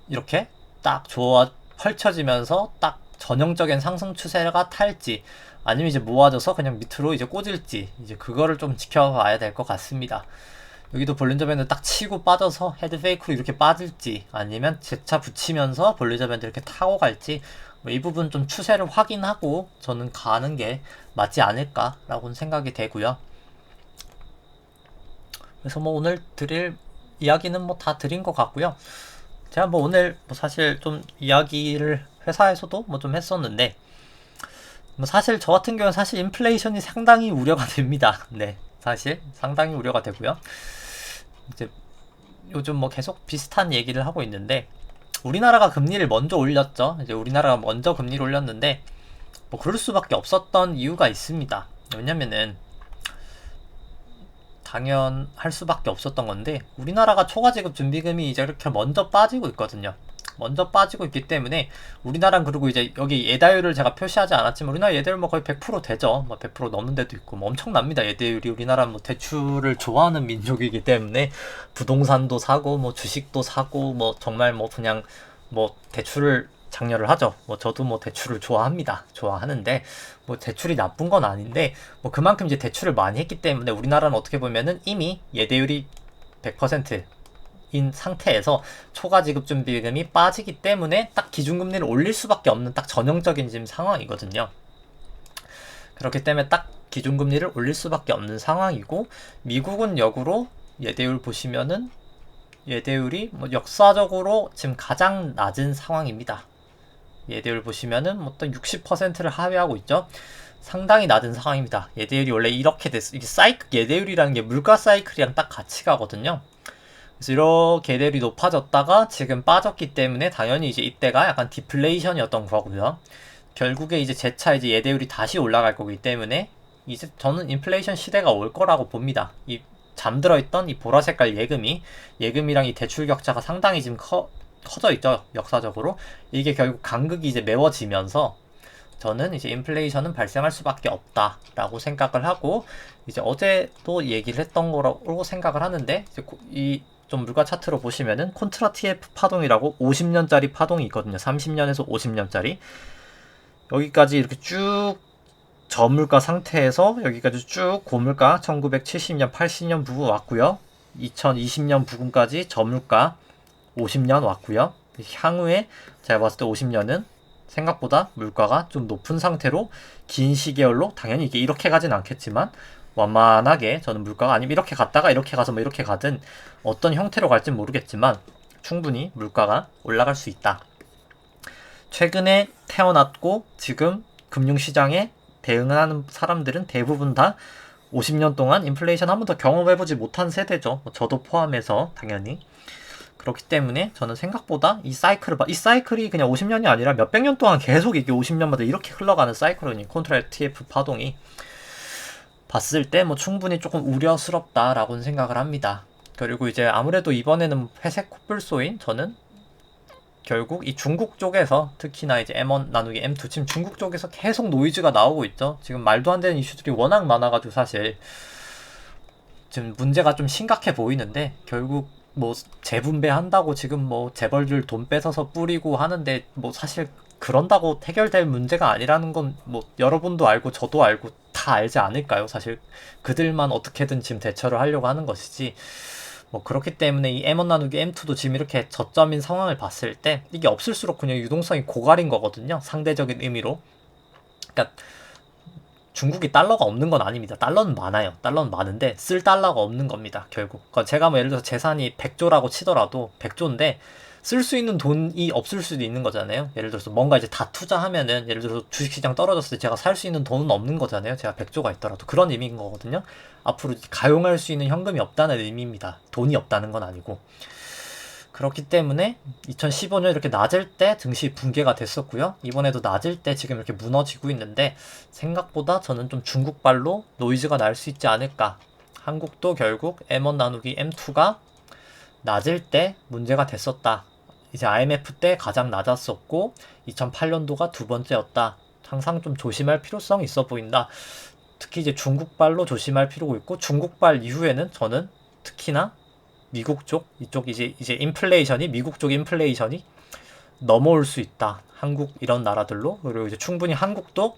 이렇게 딱 좋아 펼쳐지면서 딱 전형적인 상승 추세가 탈지 아니면 이제 모아져서 그냥 밑으로 이제 꽂을지 이제 그거를 좀 지켜봐야 될 것 같습니다. 여기도 볼린저 밴드 딱 치고 빠져서 헤드 페이크로 이렇게 빠질지 아니면 재차 붙이면서 볼린저 밴드 이렇게 타고 갈지 뭐이 부분 좀 추세를 확인하고 저는 가는 게 맞지 않을까라고는 생각이 되고요. 그래서 뭐 오늘 드릴 이야기는 뭐 다 드린 것 같고요. 제가 뭐 오늘 뭐 사실 좀 이야기를 회사에서도 뭐 좀 했었는데 뭐 사실 저 같은 경우는 사실 인플레이션이 상당히 우려가 됩니다. 네, 사실 상당히 우려가 되고요. 이제 요즘 뭐 계속 비슷한 얘기를 하고 있는데 우리나라가 금리를 먼저 올렸죠. 이제 우리나라가 먼저 금리를 올렸는데 뭐 그럴 수밖에 없었던 이유가 있습니다. 왜냐면은 당연할 수밖에 없었던 건데 우리나라가 초과지급 준비금이 이제 이렇게 먼저 빠지고 있거든요. 먼저 빠지고 있기 때문에 우리나라는 그리고 이제 여기 예대율을 제가 표시하지 않았지만 우리나라 예대율 뭐 거의 100% 되죠. 뭐 100% 넘는 데도 있고 뭐 엄청납니다. 예대율이 우리나라는 뭐 대출을 좋아하는 민족이기 때문에 부동산도 사고 뭐 주식도 사고 뭐 정말 뭐 그냥 뭐 대출을 장려를 하죠. 뭐 저도 뭐 대출을 좋아합니다. 좋아하는데 뭐 대출이 나쁜 건 아닌데 뭐 그만큼 이제 대출을 많이 했기 때문에 우리나라는 어떻게 보면은 이미 예대율이 100%인 상태에서 초과 지급 준비금이 빠지기 때문에 딱 기준금리를 올릴 수밖에 없는 딱 전형적인 지금 상황이거든요. 그렇기 때문에 딱 기준금리를 올릴 수밖에 없는 상황이고 미국은 역으로 예대율 보시면은 예대율이 뭐 역사적으로 지금 가장 낮은 상황입니다. 예대율 보시면은 뭐 또 60%를 하회하고 있죠. 상당히 낮은 상황입니다. 예대율이 원래 이렇게 됐어. 이게 예대율이라는 게 물가 사이클이랑 딱 같이 가거든요. 그래서 이렇게 예대율이 높아졌다가 지금 빠졌기 때문에 당연히 이제 이때가 약간 디플레이션이었던 거고요. 결국에 이제 재차 이제 예대율이 다시 올라갈 거기 때문에 이제 저는 인플레이션 시대가 올 거라고 봅니다. 이 잠들어 있던 이 보라 색깔 예금이랑 이 대출 격차가 상당히 지금 커져 있죠. 역사적으로. 이게 결국 간극이 이제 메워지면서 저는 이제 인플레이션은 발생할 수밖에 없다라고 생각을 하고 이제 어제도 얘기를 했던 거라고 생각을 하는데 이제 이 좀 물가 차트로 보시면은 콘트라 TF 파동이라고 50년짜리 파동이 있거든요. 30년에서 50년짜리 여기까지 이렇게 쭉 저물가 상태에서 여기까지 쭉 고물가 1970년 80년 부분 왔고요. 2020년 부근까지 저물가 50년 왔고요. 향후에 제가 봤을 때 50년은 생각보다 물가가 좀 높은 상태로 긴 시계열로 당연히 이게 이렇게 가진 않겠지만 완만하게 저는 물가가 아니면 이렇게 갔다가 이렇게 가서 뭐 이렇게 가든 어떤 형태로 갈지는 모르겠지만 충분히 물가가 올라갈 수 있다. 최근에 태어났고 지금 금융시장에 대응하는 사람들은 대부분 다 50년 동안 인플레이션 한 번도 경험해보지 못한 세대죠. 저도 포함해서 당연히. 그렇기 때문에 저는 생각보다 이 사이클이 그냥 50년이 아니라 몇백 년 동안 계속 이게 50년마다 이렇게 흘러가는 사이클이니 콘트라 TF 파동이 봤을 때 뭐 충분히 조금 우려스럽다라고는 생각을 합니다. 그리고 이제 아무래도 이번에는 회색 코뿔소인 저는 결국 이 중국 쪽에서 특히나 이제 M1 나누기 M2 지금 중국 쪽에서 계속 노이즈가 나오고 있죠. 지금 말도 안 되는 이슈들이 워낙 많아가지고 사실 지금 문제가 좀 심각해 보이는데 결국 뭐 재분배한다고 지금 뭐 재벌들 돈 뺏어서 뿌리고 하는데 뭐 사실 그런다고 해결될 문제가 아니라는 건 뭐 여러분도 알고 저도 알고 다 알지 않을까요? 사실 그들만 어떻게든 지금 대처를 하려고 하는 것이지. 뭐 그렇기 때문에 이 M1 나누기 M2도 지금 이렇게 저점인 상황을 봤을 때 이게 없을수록 그냥 유동성이 고갈인 거거든요. 상대적인 의미로. 그러니까 중국이 달러가 없는 건 아닙니다. 달러는 많아요. 달러는 많은데 쓸 달러가 없는 겁니다. 결국. 그러니까 제가 뭐 예를 들어서 재산이 100조라고 치더라도 100조인데 쓸 수 있는 돈이 없을 수도 있는 거잖아요. 예를 들어서 뭔가 이제 다 투자하면은 예를 들어서 주식시장 떨어졌을 때 제가 살 수 있는 돈은 없는 거잖아요. 제가 100조가 있더라도 그런 의미인 거거든요. 앞으로 가용할 수 있는 현금이 없다는 의미입니다. 돈이 없다는 건 아니고. 그렇기 때문에 2015년 이렇게 낮을 때 증시 붕괴가 됐었고요. 이번에도 낮을 때 지금 이렇게 무너지고 있는데 생각보다 저는 좀 중국발로 노이즈가 날 수 있지 않을까. 한국도 결국 M1 나누기 M2가 낮을 때 문제가 됐었다. 이제 IMF 때 가장 낮았었고 2008년도가 두 번째였다. 항상 좀 조심할 필요성이 있어 보인다. 특히 이제 중국발로 조심할 필요가 있고 중국발 이후에는 저는 특히나 미국 쪽 이쪽 이제 인플레이션이 미국 쪽 인플레이션이 넘어올 수 있다. 한국 이런 나라들로. 그리고 이제 충분히 한국도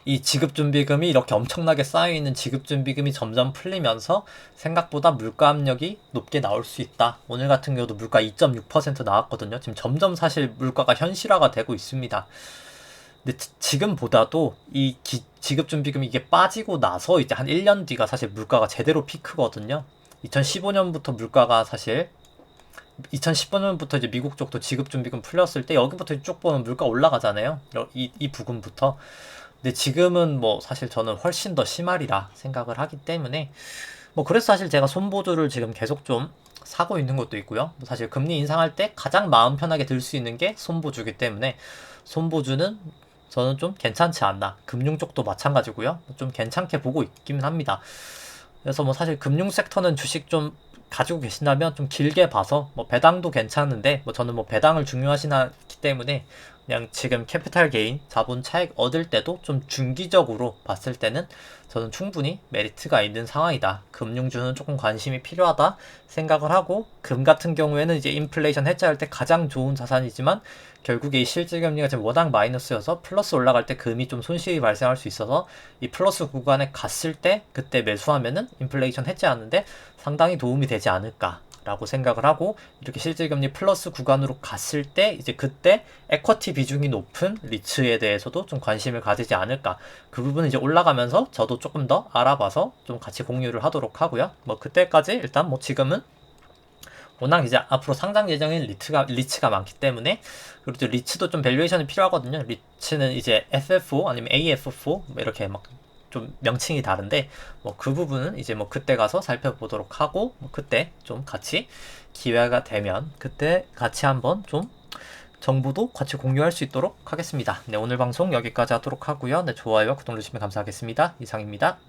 이 지급준비금이 이렇게 엄청나게 쌓여있는 지급준비금이 점점 풀리면서 생각보다 물가 압력이 높게 나올 수 있다. 오늘 같은 경우도 물가 2.6% 나왔거든요. 지금 점점 사실 물가가 현실화가 되고 있습니다. 근데 지금보다도 이 지급준비금이 이게 빠지고 나서 이제 한 1년 뒤가 사실 물가가 제대로 피크거든요. 2015년부터 물가가 사실 2015년부터 이제 미국 쪽도 지급준비금 풀렸을 때 여기부터 쭉 보면 물가 올라가잖아요. 이 부분부터. 근데 지금은 뭐 사실 저는 훨씬 더 심하리라 생각을 하기 때문에 뭐 그래서 사실 제가 손보주를 지금 계속 좀 사고 있는 것도 있고요. 사실 금리 인상할 때 가장 마음 편하게 들 수 있는 게 손보주기 때문에 손보주는 저는 좀 괜찮지 않나. 금융 쪽도 마찬가지고요. 좀 괜찮게 보고 있긴 합니다. 그래서 뭐 사실 금융 섹터는 주식 좀 가지고 계신다면 좀 길게 봐서 뭐 배당도 괜찮은데 뭐 저는 뭐 배당을 중요하시기 때문에 그냥 지금 캐피탈 게인 자본 차익 얻을 때도 좀 중기적으로 봤을 때는 저는 충분히 메리트가 있는 상황이다. 금융주는 조금 관심이 필요하다 생각을 하고 금 같은 경우에는 이제 인플레이션 해지할 때 가장 좋은 자산이지만 결국에 이 실질금리가 지금 워낙 마이너스여서 플러스 올라갈 때 금이 좀 손실이 발생할 수 있어서 이 플러스 구간에 갔을 때 그때 매수하면은 인플레이션 해지하는데 상당히 도움이 되지 않을까 라고 생각을 하고 이렇게 실질금리 플러스 구간으로 갔을 때 이제 그때 에쿼티 비중이 높은 리츠에 대해서도 좀 관심을 가지지 않을까. 그 부분은 이제 올라가면서 저도 조금 더 알아봐서 좀 같이 공유를 하도록 하고요. 뭐 그때까지 일단 뭐 지금은 워낙 이제 앞으로 상장 예정인 리츠가 많기 때문에 그리고 또 리츠도 좀 밸류에이션이 필요하거든요. 리츠는 이제 FF4 아니면 AF4 뭐 이렇게 막 좀 명칭이 다른데 뭐 그 부분은 이제 뭐 그때 가서 살펴보도록 하고 뭐 그때 좀 같이 기회가 되면 그때 같이 한번 좀 정보도 같이 공유할 수 있도록 하겠습니다. 네, 오늘 방송 여기까지 하도록 하고요. 네, 좋아요와 구독 누르시면 감사하겠습니다. 이상입니다.